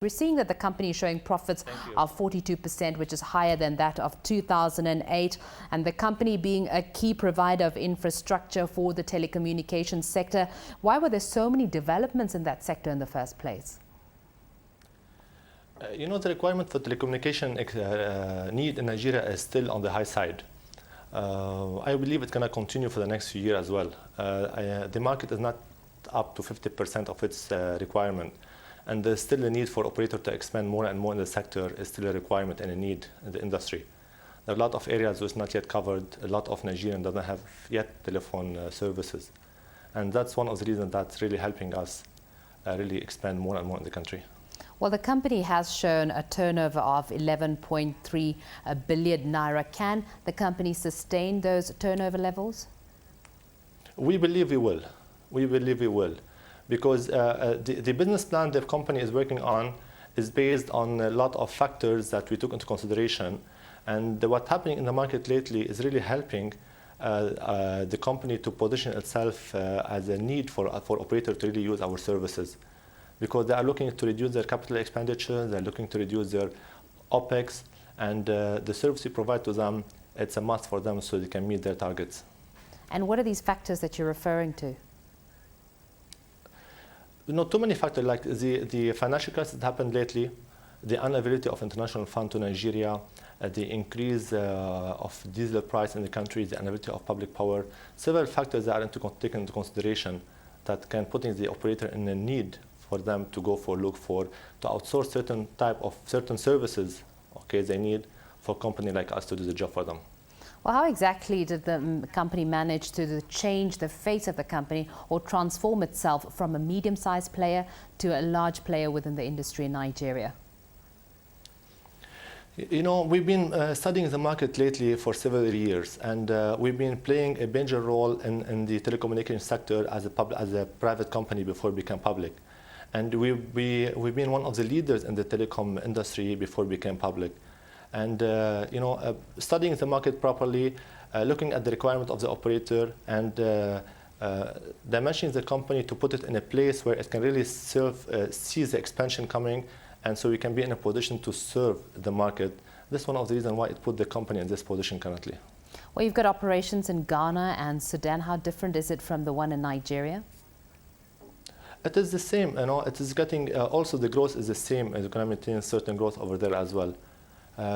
We're seeing that the company is showing profits of 42%, which is higher than that of 2008. And the company being a key provider of infrastructure for the telecommunications sector. Why were there so many developments in that sector in the first place? The requirement for telecommunication need in Nigeria is still on the high side. I believe it's going to continue for the next few years as well. The market is not up to 50% of its requirement. And there's still a need for operators to expand more and more in the sector. Is still a requirement and a need in the industry. There are a lot of areas which is not yet covered. A lot of Nigerians doesn't have yet telephone services. And that's one of the reasons that's really helping us really expand more and more in the country. Well, the company has shown a turnover of 11.3 billion naira. Can the company sustain those turnover levels? We believe we will. We believe we will. Because the business plan the company is working on is based on a lot of factors that we took into consideration. And what's happening in the market lately is really helping the company to position itself as a need for operators to really use our services. Because they are looking to reduce their capital expenditure, they're looking to reduce their OPEX, and the service we provide to them, it's a must for them so they can meet their targets. And what are these factors that you're referring to? Too many factors, like the financial crisis that happened lately, the unavailability of international funds to Nigeria, the increase of diesel price in the country, the unavailability of public power, several factors that are taken into consideration that can put the operator in a need for them to to outsource certain services, they need for a company like us to do the job for them. Well, how exactly did the company manage to change the face of the company or transform itself from a medium-sized player to a large player within the industry in Nigeria? We've been studying the market lately for several years, and we've been playing a major role in the telecommunications sector as a private company before it became public. And we've been one of the leaders in the telecom industry before it became public. And studying the market properly, looking at the requirement of the operator, and dimensioning the company to put it in a place where it can really see the expansion coming, and so we can be in a position to serve the market. This is one of the reasons why it put the company in this position currently. Well, you've got operations in Ghana and Sudan. How different is it from the one in Nigeria? It is the same. It is getting also the growth is the same, and you can maintain certain growth over there as well.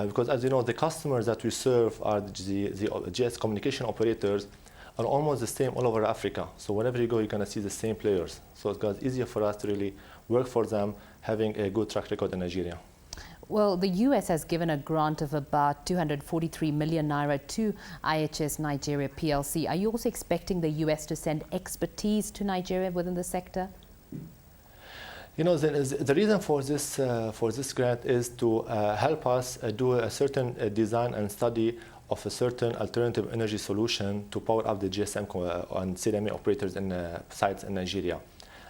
Because as you know, the customers that we serve are the GS communication operators are almost the same all over Africa. So wherever you go, you're going to see the same players. So it's easier for us to really work for them, having a good track record in Nigeria. Well, the US has given a grant of about 243 million naira to IHS Nigeria PLC. Are you also expecting the US to send expertise to Nigeria within the sector? The reason for this grant is to help us do a certain design and study of a certain alternative energy solution to power up the GSM and CDMA operators in sites in Nigeria.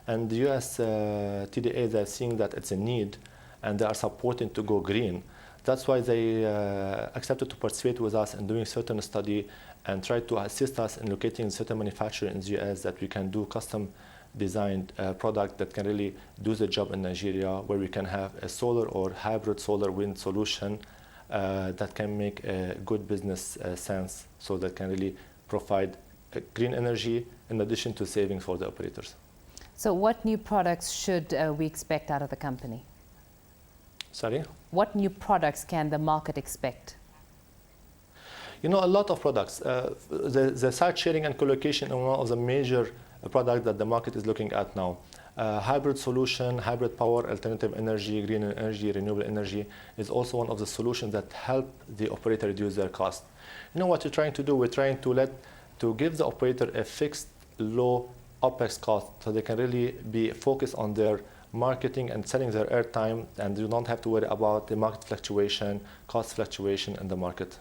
And the US TDA, they're seeing that it's a need, and they are supporting to go green. That's why they accepted to participate with us in doing certain study and try to assist us in locating certain manufacturers in the US that we can do custom designed product that can really do the job in Nigeria, where we can have a solar or hybrid solar wind solution that can make a good business sense, so that can really provide green energy in addition to savings for the operators. So what new products should we expect out of the company? Sorry? What new products can the market expect? A lot of products. The site sharing and co-location are one of the major product that the market is looking at now. Hybrid solution, hybrid power, alternative energy, green energy, renewable energy is also one of the solutions that help the operator reduce their cost. What we're trying to do? We're trying to give the operator a fixed low OPEX cost, so they can really be focused on their marketing and selling their airtime, and do not have to worry about the market fluctuation, cost fluctuation in the market.